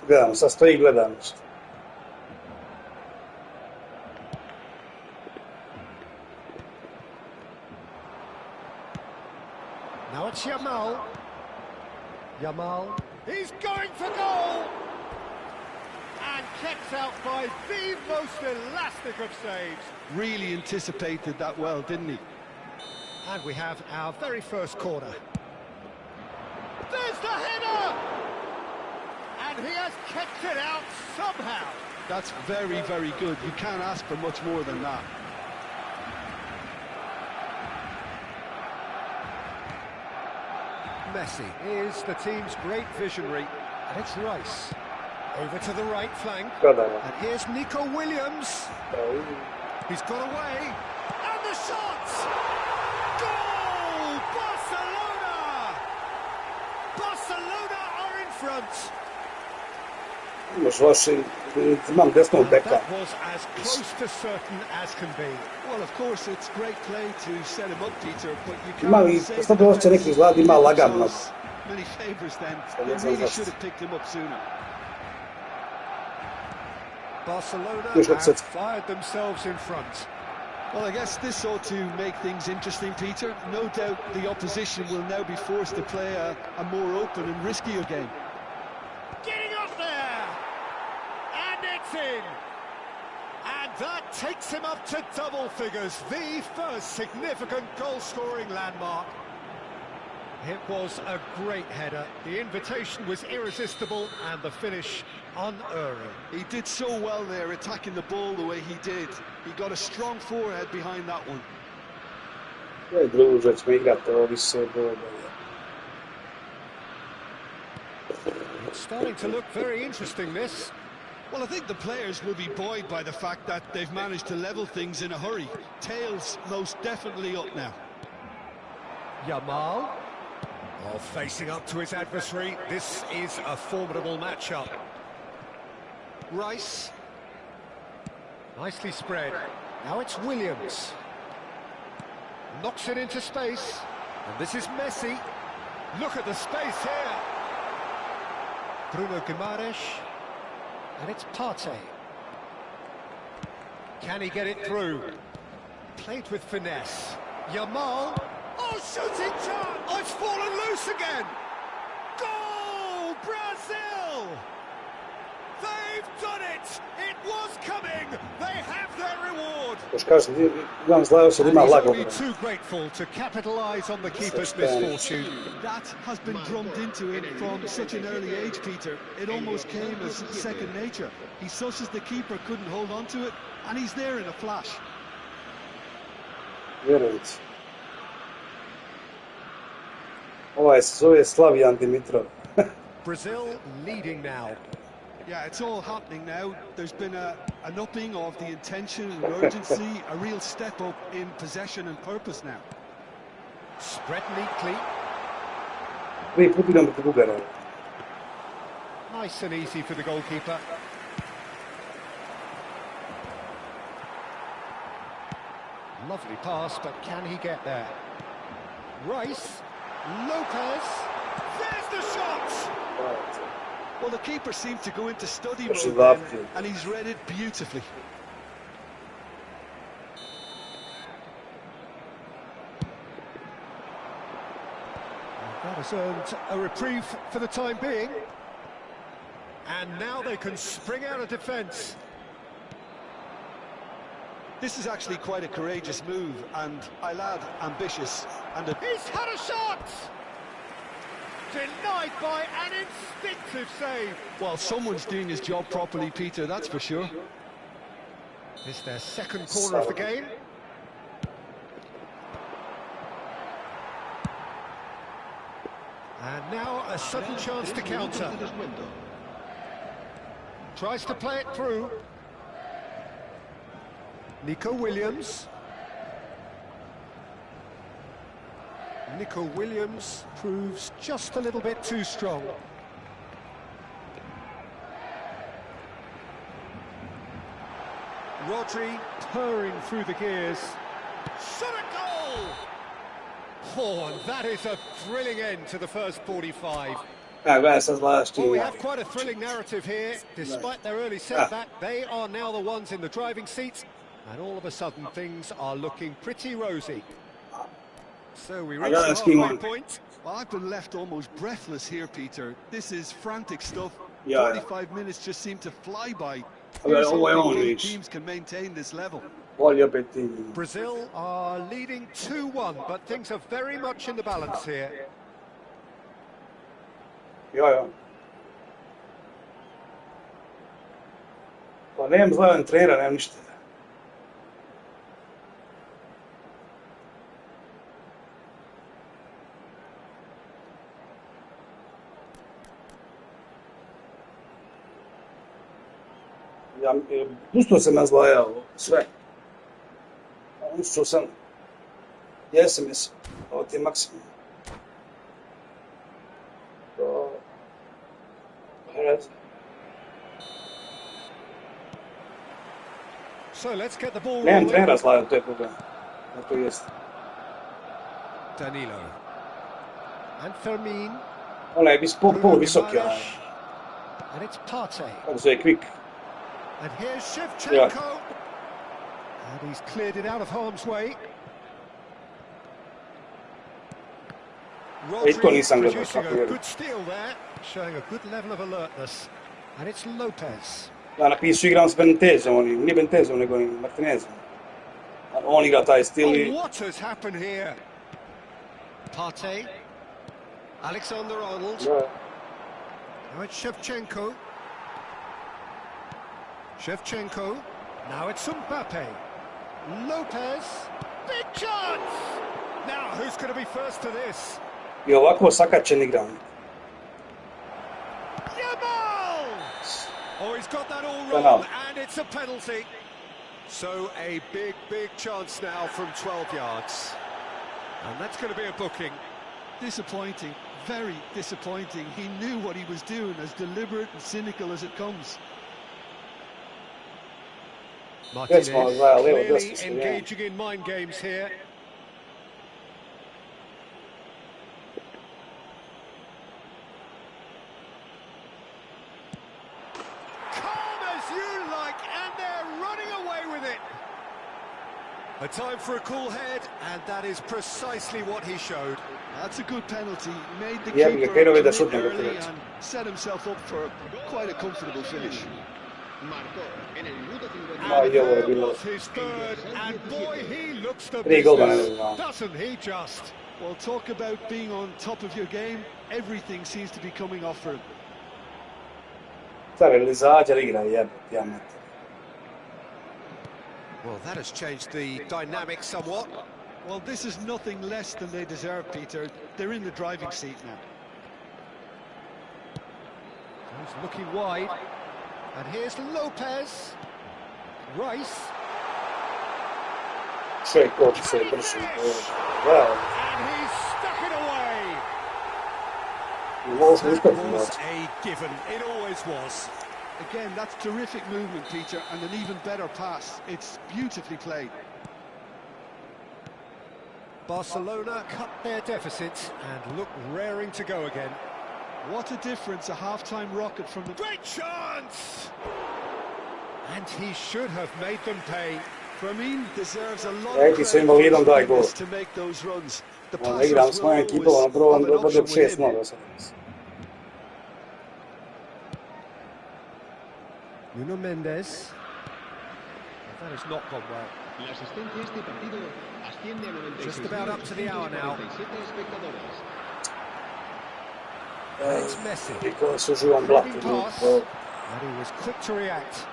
Gledamo, sad stoji i gledamo. Now it's Yamal. Yamal. He's going for goal! And kept out by the most elastic of saves. Really anticipated that well, didn't he? And we have our very first corner. There's the header! And he has kept it out somehow. That's very, very good. You can't ask for much more than that. Messi is the team's great visionary, and it's Rice. Over to the right flank, Gledamo. and here's Nico Williams. He's got away, and the shot! Goal! Barcelona! Barcelona are in front. Imaš loši, imam desnog beka. That was as close to certain as can be. Well, of course, it's great play to set him up, Peter, but you Ima i can't say sad osjeća neki zlad, ima lagan. many favours then. They really should have picked him up sooner. Barcelona Još od have sad. fired themselves in front. Well, I guess this ought to make things interesting, Peter. No doubt the opposition will now be forced to play a more open and riskier game. Getting off there! And it's in! And that takes him up to double figures, the first significant goal-scoring landmark. It was a great header. The invitation was irresistible and the finish unerring. He did so well there, attacking the ball the way he did. He got a strong forehead behind that one. Druže, ćemo igrati ovo više bolje. It's starting to look very interesting, this. Well, I think the players will be buoyed by the fact that they've managed to level things in a hurry. Tails most definitely up now. Yamal. Oh, facing up to his adversary. This is a formidable matchup. Rice. Nicely spread. Now it's Williams. Knocks it into space. And this is Messi. Look at the space here. Bruno Guimaraes. And it's Partey. Can he get it through? Played with finesse. Yamal. Oh, shooting chance! Oh, it's fallen loose again! Goal! Brazil! They've done it! It was coming! They have their reward! Još kažem, imam zlao se da ima And he's lago. only too grateful to capitalise on the keeper's misfortune. That has been drummed into him from such an early age, Peter. It almost came as second nature. He susses the keeper couldn't hold on to it, and he's there in a flash. Vjerujem ti. Ovaj se zove Slavijan Dimitrov. Brazil leading now. Yeah, it's all happening now. There's been an upping of the intention and urgency, a real step up in possession and purpose now. Spread neatly. Prvi put idem protiv Bugara. Nice and easy for the goalkeeper. Lovely pass, but can he get there? Rice. Lopez. There's the shot! Well, the keeper seemed to go into study That's mode lovely. then, and he's read it beautifully. That has earned a reprieve for the time being. And now they can spring out of defence. This is actually quite a courageous move, and I'll add ambitious. And He's had a shot! Denied by an instinctive save. well, someone's doing his job properly, Peter, that's for sure. It's their second corner of the game. And now a sudden chance to counter. Tries to play it through. Nico Williams. Nico Williams proves just a little bit too strong. Rodri purring through the gears. Shot a goal! Oh, and that is a thrilling end to the first 45. Gledaj sad gledaš ti. Well, we have quite a thrilling narrative here. Despite their early setback, they are now the ones in the driving seat. And all of a sudden, things are looking pretty rosy. So we reach the halfway point. Well, I've been left almost breathless here, Peter. This is frantic stuff. Yeah. 45 minutes just seem to fly by. Ovo je Here's hoping on both reach. teams can maintain this level. Bolje opet ti. Brazil are leading 2-1, but things are very much in the balance here. Jo. Pa nemam zlaven trenera, nemam ništa. Pusto sam nazlajao sve. Ušao sam. Jesam. Ovo ti je maksimum. So let's get the ball Nemam rolling. trenera zlajao, to je problem. To jest. Danilo. And Fermin. Onaj je pol visoki, onaj. And it's Partey. Kako se je Quick. And here's Shevchenko. Yeah. And he's cleared it out of harm's way. E to nisam gledao Producing kako a je. good steal there, showing a good level of alertness. And it's Lopez. Da, napisao igram s Benitezom, nije Benitezom, nego Martinezom. On igra taj stil i... Oh, what has happened here? Partey. Alexander-Arnold. Da. Now it's Shevchenko. Shevchenko. Now it's Mbappe. Lopez. Big chance! Now, who's going to be first to this? I ovako sakačen igram. Yamal! Oh, he's got that all Penal. wrong, and it's a penalty. So, a big, big chance now from 12 yards. And that's going to be a booking. Disappointing, very disappointing. He knew what he was doing, as deliberate and cynical as it comes. Martinez smo dva, levo, clearly desno, sve engaging in mind games here. Calm as you like, and they're running away with it. A time for a cool head, and that is precisely what he showed. That's a good penalty. He made the Yeah, keeper Keino vede commit šutne early gotovo. and set himself up for quite a comfortable finish. Marcó en el minuto 50. Ma And io there volevo was his third, and boy, he looks the Tri gola business, ne znam. doesn't he just? Well, talk about being on top of your game. Everything seems to be coming off for him. Stare l'izađa igra jebati, ja mater. Well, that has changed the dynamic somewhat. Well, this is nothing less than they deserve, Peter. They're in the driving seat now. He's looking wide. And here's Lopez. Rice. Sve koči se brši. Da, And he's stuck it away. ovo smo That iskopili. was a given. It always was. Again, that's terrific movement, Peter, and an even better pass. It's beautifully played. Barcelona cut their deficit and look raring to go again. What a difference, a half-time rocket from the... Great chance! And he should have made them pay. Fermin deserves a lot Ej, of ti s credit for invalidom his daj gol. willingness to make those runs. The Ono, igram passes s were mojim always ekipom, ono prvo of an bude option with 6-0 him. do sada. Nuno Mendes. That has not gone well. La asistencia a este partido asciende a 96.847 Just about up to the hour now. espectadores. It's Messi. I ko se uživam blatu. Heading pass. To- And he was quick to react.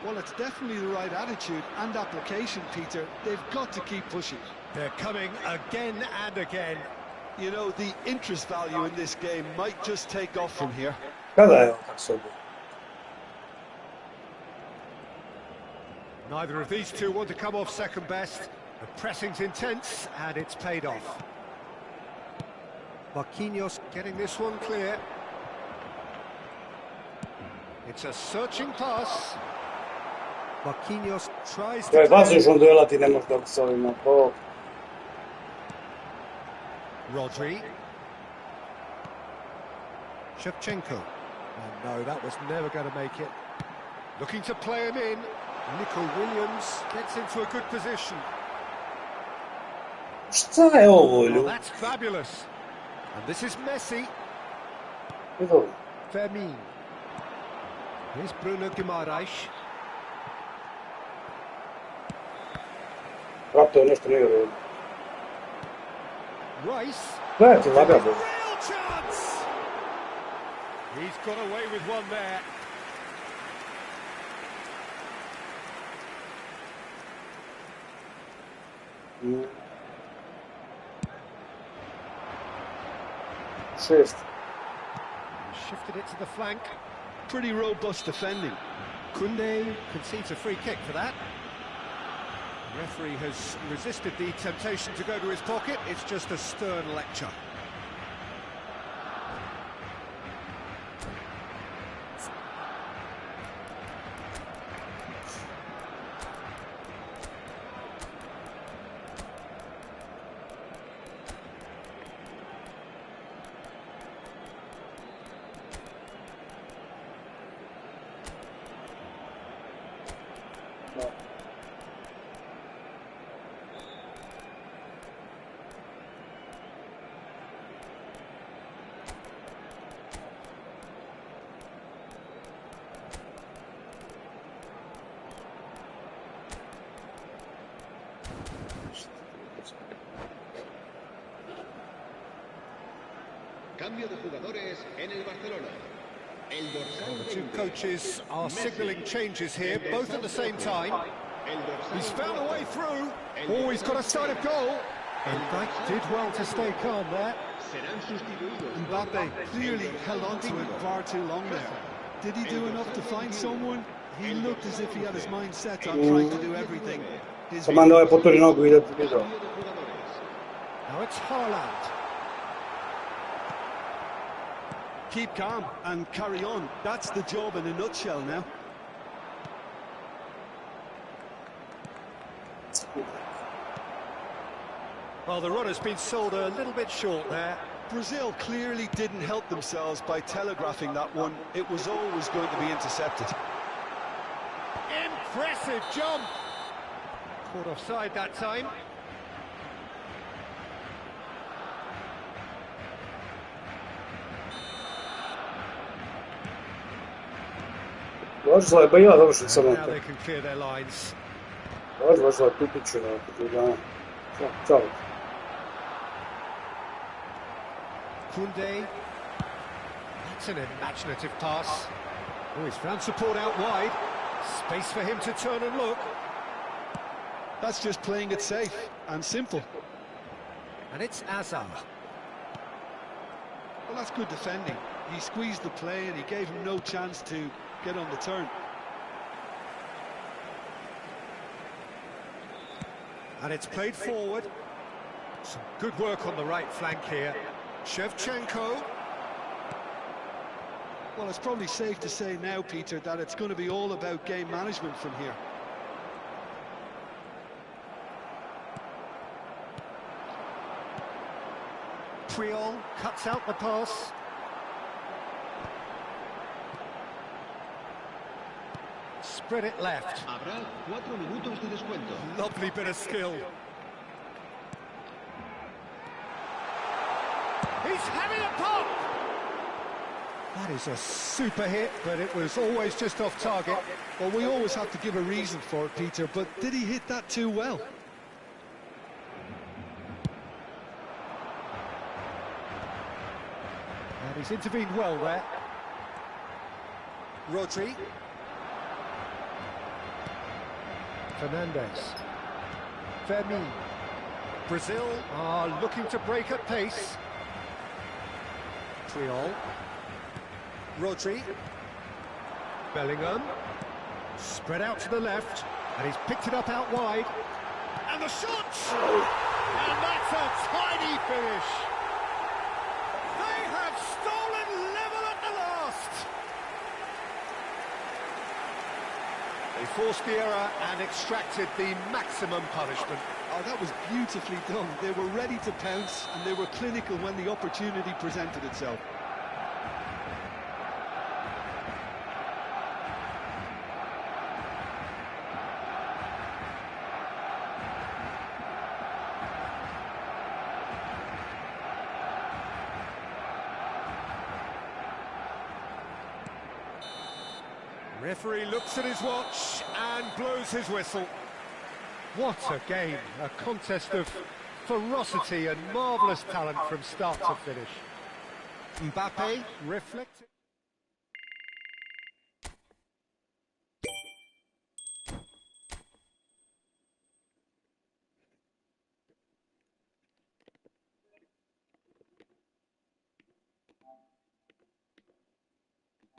Well, it's definitely the right attitude and application, Peter. They've got to keep pushing. They're coming again and again. You know, the interest value in this game might just take off from here. Kada je ovo tako se odbio? Neither of these two want to come off second best. The pressing's intense, and it's paid off. Marquinhos getting this one clear. It's a searching pass. Marquinhos tries to Kaj clear. vazdušnom duela ti ne možeš dobiti s ovima. Po... Rodri. Shevchenko. Oh, no, that was never going to make it. Looking to play him in. Nico Williams gets into a good position. Šta je ovo, Oh, ljudi? that's fabulous. And this is Messi. Evo, Fermin. Here's Bruno Guimaraes. Rapto je nešto nije uredu. Rice. Gledajte, lagano. Real chance! He's got away with one there. Šest. Shifted it to the flank. Pretty robust defending. Koundé concedes a free kick for that. The referee has resisted the temptation to go to his pocket. It's just a stern lecture. Cambio de jugadores en el Barcelona. El dorsal The two 20. coaches are signalling changes here, both at the same time. El dorsal He's found a way 20. through. Oh, he's got a sight of goal. In fact, did well to stay calm there. Serán sustituidos. Mbappe clearly held on to it far too long there. Did he do enough to find someone? He looked as if he had his mind set on trying to do everything. Komando je potvori nogu, ide video. Cambio de jugadores. Now it's Haaland. Keep calm and carry on. That's the job in a nutshell now. Well, the runner's been sold a little bit short there. Brazil clearly didn't help themselves by telegraphing that one. It was always going to be intercepted. Impressive jump. Caught offside that time. Došla je bila završiti samo Now to. they can clear their lines. Došla je tupiću, da. Čao. Koundé. That's an imaginative pass. Oh, he's found support out wide. Space for him to turn and look. That's just playing it safe and simple. And it's Azar. Well, that's good defending. He squeezed the play and he gave him no chance to get on the turn. And it's played forward. Some good work on the right flank here. Shevchenko. Well, it's probably safe to say now, Peter, that it's going to be all about game management from here. Puyol cuts out the pass. Spread it left. Habrá 4 minutos de descuento. Lovely bit of skill. He's having a pop! That is a super hit, but it was always just off target. Well, we always have to give a reason for it, Peter, but did he hit that too well? And he's intervened well there. Rodri. Fernandez. Fermin. Brazil are looking to break at pace. Puyol. Rodri. Bellingham. Spread out to the left. And he's picked it up out wide. And the shot! And that's a tiny finish. They have stolen level at the last. They forced the error and extracted the maximum punishment. Oh, that was beautifully done. They were ready to pounce and they were clinical when the opportunity presented itself. Referee looks at his watch and blows his whistle. What a game, a contest of ferocity and marvellous talent from start to finish. Mbappe reflecting.